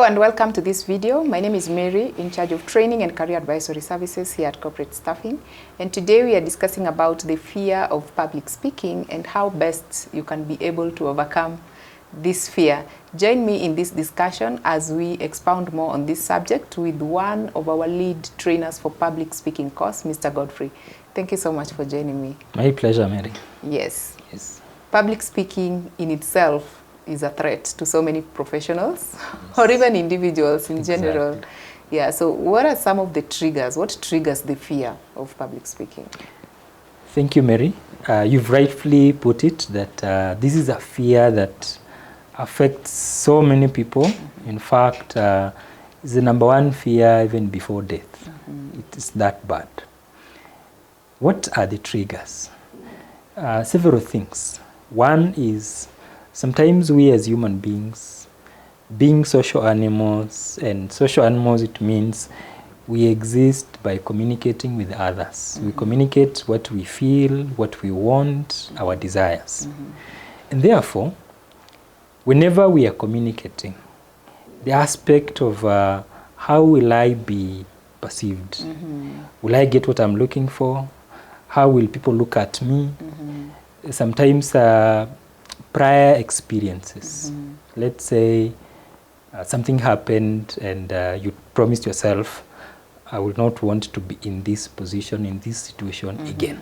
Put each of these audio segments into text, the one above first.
Hello and welcome to this video. My name is Mary, in charge of training and career advisory services here at Corporate Staffing. And today we are discussing about the fear of public speaking and how best you can be able to overcome this fear. Join me in this discussion as we expound more on this subject with one of our lead trainers for public speaking course, Mr. Godfrey. Thank you so much for joining me. My pleasure, Mary. Yes. Public speaking in itself is a threat to so many professionals or even individuals in general. Yeah, so what are some of the triggers? What triggers the fear of public speaking? Thank you, Mary. You've rightfully put it that this is a fear that affects so many people. In fact, it's the number one fear even before death. It is that bad. What are the triggers? Several things. One is sometimes we as human beings, being social animals, and social animals, it means we exist by communicating with others. We communicate what we feel, what we want, our desires. And therefore, whenever we are communicating, the aspect of how will I be perceived? Will I get what I'm looking for? How will people look at me? Sometimes prior experiences. Let's say something happened and you promised yourself, I will not want to be in this position, in this situation again.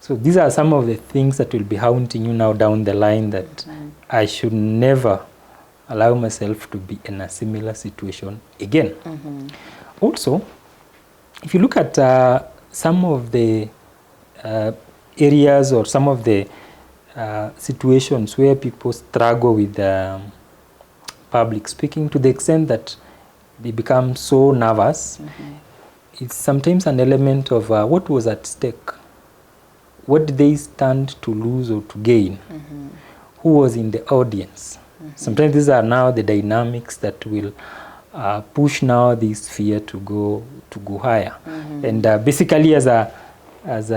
So these are some of the things that will be haunting you now down the line that I should never allow myself to be in a similar situation again. Also, if you look at some of the areas or some of the situations where people struggle with public speaking to the extent that they become so nervous, it's sometimes an element of what was at stake. What did they stand to lose or to gain? Who was in the audience? Sometimes these are now the dynamics that will push now this fear to go higher. And basically as a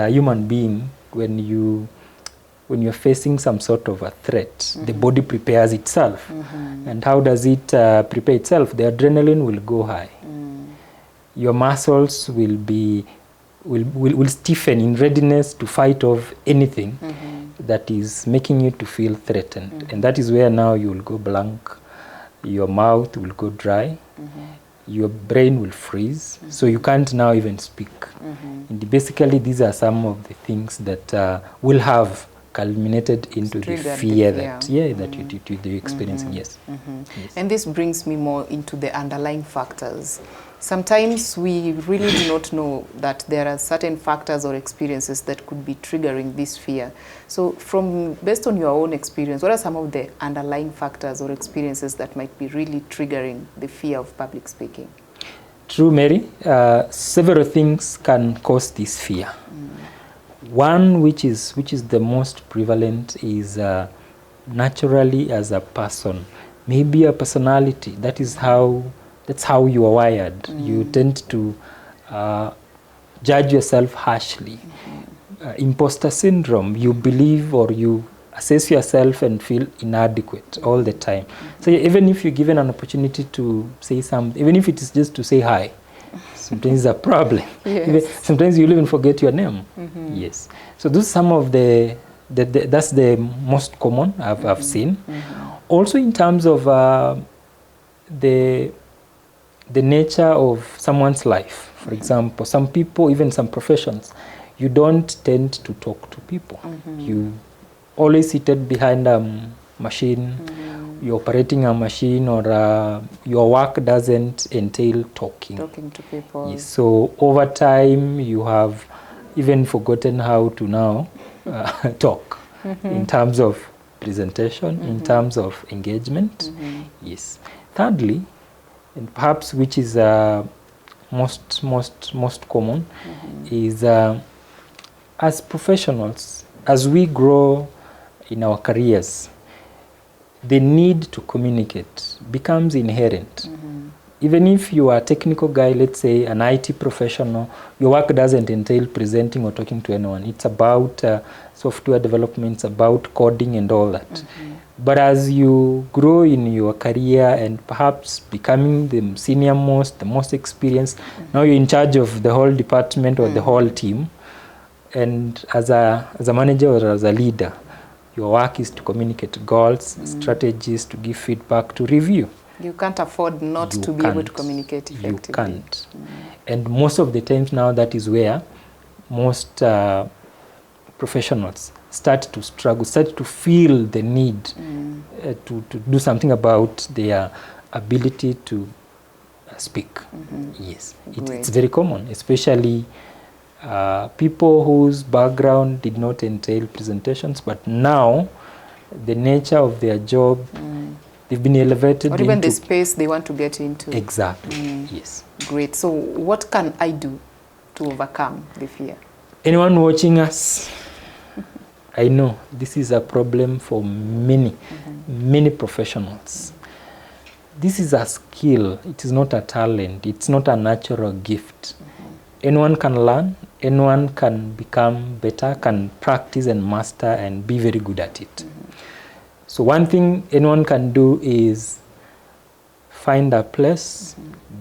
human being, when you're facing some sort of a threat, the body prepares itself. And how does it prepare itself? The adrenaline will go high. Your muscles will stiffen in readiness to fight off anything that is making you to feel threatened. And that is where now you will go blank, your mouth will go dry, your brain will freeze, so you can't now even speak. And basically these are some of the things that will have culminated into the fear that you're experiencing. Yes. And this brings me more into the underlying factors. Sometimes we really do not know that there are certain factors or experiences that could be triggering this fear. So based on your own experience, what are some of the underlying factors or experiences that might be really triggering the fear of public speaking? True, Mary. Several things can cause this fear. One which is the most prevalent is naturally as a person, maybe a personality. That's how you are wired. You tend to judge yourself harshly. Imposter syndrome, you believe or you assess yourself and feel inadequate all the time. So even if you're given an opportunity to say something, even if it is just to say hi, sometimes it's a problem. Sometimes you'll even forget your name. Yes. So those are some of that's the most common I've seen. Also in terms of the nature of someone's life. For example, some people, even some professions, you don't tend to talk to people. You always seated behind a machine, you're operating a machine, or your work doesn't entail talking to people. Yes. So over time, you have even forgotten how to now talk in terms of presentation, in terms of engagement. Yes. Thirdly, and perhaps which is most common, is as professionals, as we grow in our careers, the need to communicate becomes inherent. even if you are a technical guy, let's say an IT professional, your work doesn't entail presenting or talking to anyone. It's about software development, it's about coding and all that. Mm-hmm. But as you grow in your career and perhaps becoming the senior most, the most experienced, mm-hmm. now you're in charge of the whole department or the whole team. And as a manager or as a leader, your work is to communicate goals, strategies, to give feedback, to review. You can't afford not to be able to communicate effectively. You can't. And most of the times now, that is where most professionals start to struggle, start to feel the need to do something about their ability to speak. Yes, it's very common, especially people whose background did not entail presentations, but now the nature of their job, they've been elevated. Or even the space they want to get into. Exactly, yes. Great. So what can I do to overcome the fear? Anyone watching us, I know this is a problem for many, many professionals. This is a skill. It is not a talent. It's not a natural gift. Anyone can learn. Anyone can become better, can practice and master and be very good at it. So one thing anyone can do is find a place,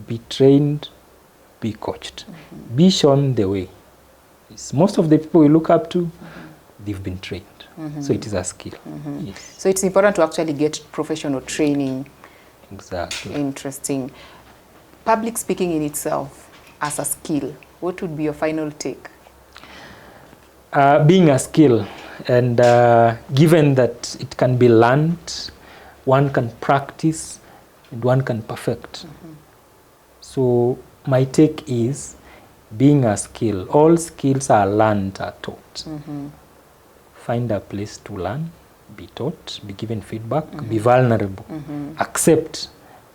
be trained, be coached, be shown the way. Most of the people we look up to, they've been trained. So it is a skill. Yes. So it's important to actually get professional training. Exactly. Interesting. Public speaking in itself as a skill, what would be your final take? Being a skill, and given that it can be learned, one can practice and one can perfect. So my take is, being a skill, all skills are learned, are taught. Find a place to learn, be taught, be given feedback, be vulnerable, accept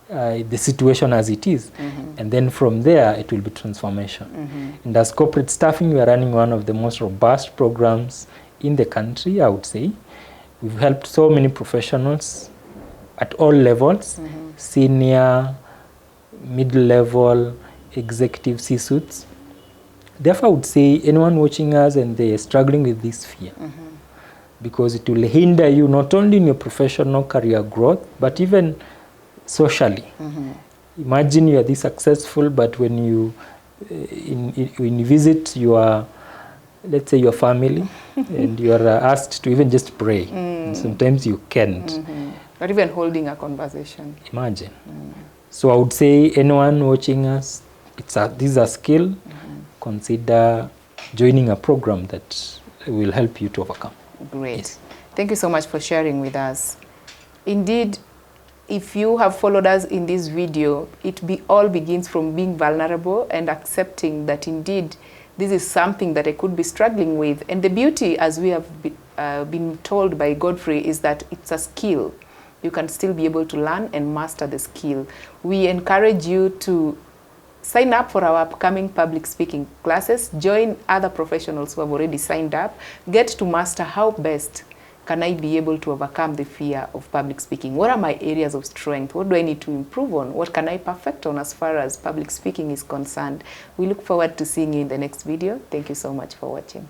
the situation as it is, and then from there it will be transformation. And as corporate staffing, we are running one of the most robust programs in the country, I would say. We've helped so many professionals at all levels, senior, mid-level, executive, C-suites. Therefore, I would say anyone watching us and they're struggling with this fear, because it will hinder you not only in your professional career growth, but even socially. Imagine you are this successful, but when you when you visit your, let's say, your family, and you are asked to even just pray, and sometimes you can't. Or even holding a conversation. Imagine. So I would say anyone watching us, this is a skill. Consider joining a program that will help you to overcome. Great. Yes. Thank you so much for sharing with us. Indeed, if you have followed us in this video, all begins from being vulnerable and accepting that indeed this is something that I could be struggling with. And the beauty, as we have been told by Godfrey, is that it's a skill. You can still be able to learn and master the skill. We encourage you to sign up for our upcoming public speaking classes. Join other professionals who have already signed up. Get to master how best can I be able to overcome the fear of public speaking. What are my areas of strength? What do I need to improve on? What can I perfect on as far as public speaking is concerned? We look forward to seeing you in the next video. Thank you so much for watching.